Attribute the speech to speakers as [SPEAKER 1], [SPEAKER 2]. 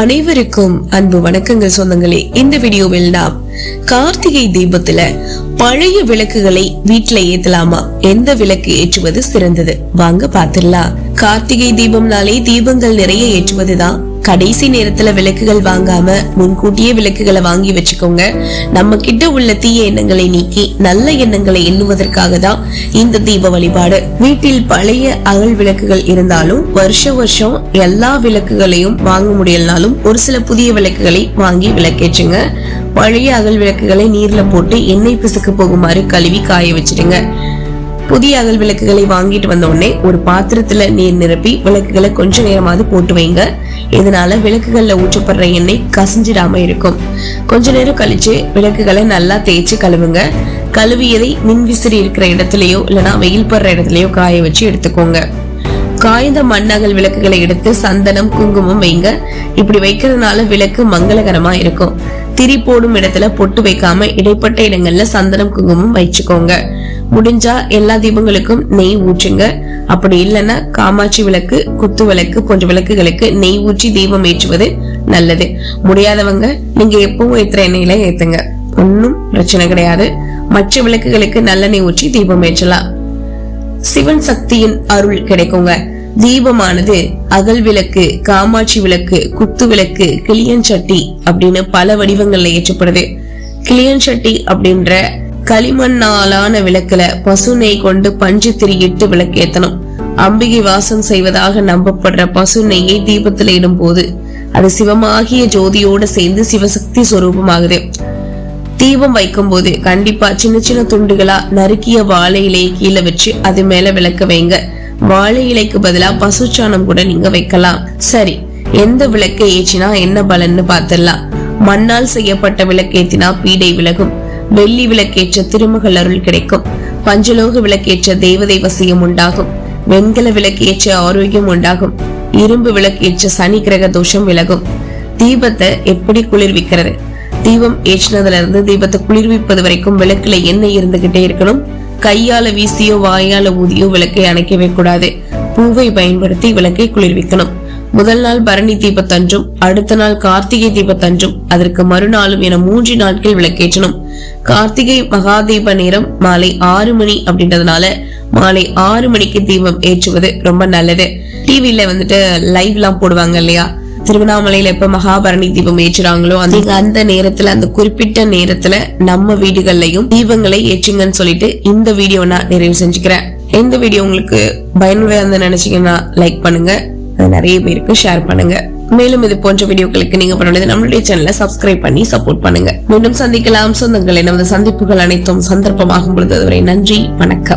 [SPEAKER 1] அனைவருக்கும் அன்பு வணக்கங்கள் சொந்தங்களே. இந்த வீடியோவில் நாம் கார்த்திகை தீபத்துல பழைய விளக்குகளை வீட்டுல ஏத்தலாமா, எந்த விளக்கு ஏற்றுவது சிறந்தது, வாங்க பாத்துடலாம். கார்த்திகை தீபம்னாலே தீபங்கள் நிறைய ஏற்றுவதுதான். கடைசி நேரத்துல விளக்குகள் வாங்காம முன்கூட்டியே விளக்குகளை வாங்கி வச்சுக்கோங்க. நம்ம கிட்ட உள்ள தீய எண்ணங்களை நீக்கி நல்ல எண்ணங்களை எண்ணுவதற்காக தான் இந்த தீப வழிபாடு. வீட்டில் பழைய அகல் விளக்குகள் இருந்தாலும் வருஷம் எல்லா விளக்குகளையும் வாங்க முடியலனாலும் ஒரு சில புதிய விளக்குகளை வாங்கி விளக்கேற்றுங்க. பழைய அகல் விளக்குகளை நீர்ல போட்டு எண்ணெய் பிசுக்கு போகுமாறு கழுவி காய வச்சிடுங்க. புதிய அகல் விளக்குகளை வாங்கிட்டு வந்த உடனே ஒரு பாத்திரத்துல நீர் நிரப்பி விளக்குகளை கொஞ்ச நேரமாவது போட்டு வைங்க. இதனால விளக்குகள்ல ஊற்றப்படுற எண்ணெய் கசிஞ்சிடாம இருக்கும். கொஞ்ச நேரம் கழிச்சு விளக்குகளை நல்லா தேய்ச்சி கழுவுங்க. கழுவியதை மின்விசிறி இருக்கிற இடத்துலயோ இல்லைன்னா வெயில் படுற இடத்துலயோ காய வச்சு எடுத்துக்கோங்க. காய்ந்த மண்ணகல் விளக்குகளை எடுத்து சந்தனம் குங்குமம் வைங்க. இப்படி வைக்கிறதுனால விளக்கு மங்களகரமா இருக்கும். திரி போடும் இடத்துல பொட்டு வைக்காம இடைப்பட்ட இடங்கள்ல சந்தனம் குங்குமம் வச்சுக்கோங்க. முடிஞ்சா எல்லா தீபங்களுக்கும் நெய் ஊற்றுங்க. அப்படி இல்லைன்னா காமாட்சி விளக்கு, குத்து விளக்கு போன்ற விளக்குகளுக்கு நெய் ஊற்றி தீபம் ஏற்றுவது நல்லது. முடியாதவங்க நீங்க எப்பவும் ஏத்துற எண்ணெயில ஏத்துங்க, ஒன்னும் பிரச்சனை கிடையாது. மற்ற விளக்குகளுக்கு நல்லெண்ணெய் ஊற்றி தீபம் ஏற்றலாம். சிவன் சக்தியின் அருள் கிடைக்குங்க. தீபமானது அகல் விளக்கு, காமாட்சி விளக்கு, குத்து விளக்கு, கிளியன் சட்டி அப்படின்னு பல வடிவங்கள்ல ஏற்றப்படுது. கிளியன் சட்டி அப்படின்ற களிமண்ணாலான விளக்குல பசு நெய் கொண்டு பஞ்சு திரியிட்டு விளக்கு ஏத்தணும். அம்பிகை வாசம் செய்வதாக நம்பப்படுற பசு நெய்யை தீபத்துல இடும் போது அது சிவமாகிய ஜோதியோட சேர்ந்து சிவசக்தி சொரூபமாகுது. தீபம் வைக்கும் போது கண்டிப்பா சின்ன சின்ன துண்டுகளா நறுக்கிய வாழை இலையை கீழே வச்சு அது மேல விளக்க வைங்க. வாழை இலைக்கு பதிலா பசுச்சாணம் கூட நீங்க வைக்கலாம். சரி, எந்த விளக்கை ஏற்றினா என்ன பலன்னு பாத்திரலாம். மண்ணால் செய்யப்பட்ட விளக்கேற்றினா பீடை விலகும். வெள்ளி விளக்கேற்ற திருமகள் அருள் கிடைக்கும். பஞ்சலோக விளக்கேற்ற தேவதை வசியம் உண்டாகும். வெண்கல விளக்கேற்ற ஆரோக்கியம் உண்டாகும். இரும்பு விளக்கேற்ற சனி கிரக தோஷம் விலகும். தீபத்தை எப்படி குளிர்விக்கிறது? தீபம் ஏற்றினதுல இருந்து தீபத்தை குளிர்விப்பது வரைக்கும் விளக்குல எண்ணெய் இருந்துகிட்டே இருக்கணும். கையால வீசியோ வாயால ஊதியோ விளக்கை அணைக்கவே கூடாது. பூவை பயன்படுத்தி விளக்கை குளிர்விக்கணும். முதல் நாள் பரணி தீபத்தன்றும், அடுத்த நாள் கார்த்திகை தீபத்தன்றும், அதற்கு மறுநாளும் என 3 நாட்கள் விளக்கேற்றணும். கார்த்திகை மகாதீப நேரம் மாலை 6 மணி அப்படின்றதுனால மாலை 6 மணிக்கு தீபம் ஏற்றுவது ரொம்ப நல்லது. டிவில லைவ் எல்லாம் போடுவாங்க இல்லையா, திருவண்ணாமலையில எப்ப மகாபரணி தீபம் ஏற்றுறாங்களோ அந்த நேரத்துல, அந்த குறிப்பிட்ட நேரத்துல நம்ம வீடுகள்லயும் தீபங்களை ஏற்றுங்கன்னு சொல்லிட்டு இந்த வீடியோ நான் நிறைவு செஞ்சுக்கிறேன். இந்த வீடியோ உங்களுக்கு பயனுள்ளதா நினைச்சீங்கன்னா லைக் பண்ணுங்க, நிறைய பேருக்கு ஷேர் பண்ணுங்க. மேலும் இது போன்ற வீடியோக்களுக்கு நீங்க பண்ணுறது நம்மளுடைய சேனலை சப்ஸ்கிரைப் பண்ணி சப்போர்ட் பண்ணுங்க. மீண்டும் சந்திக்கலாம் சொந்தங்களே. நமது சந்திப்புகள் அனைத்தும் சந்தர்ப்பமாகும் பொழுது அதுவரை நன்றி, வணக்கம்.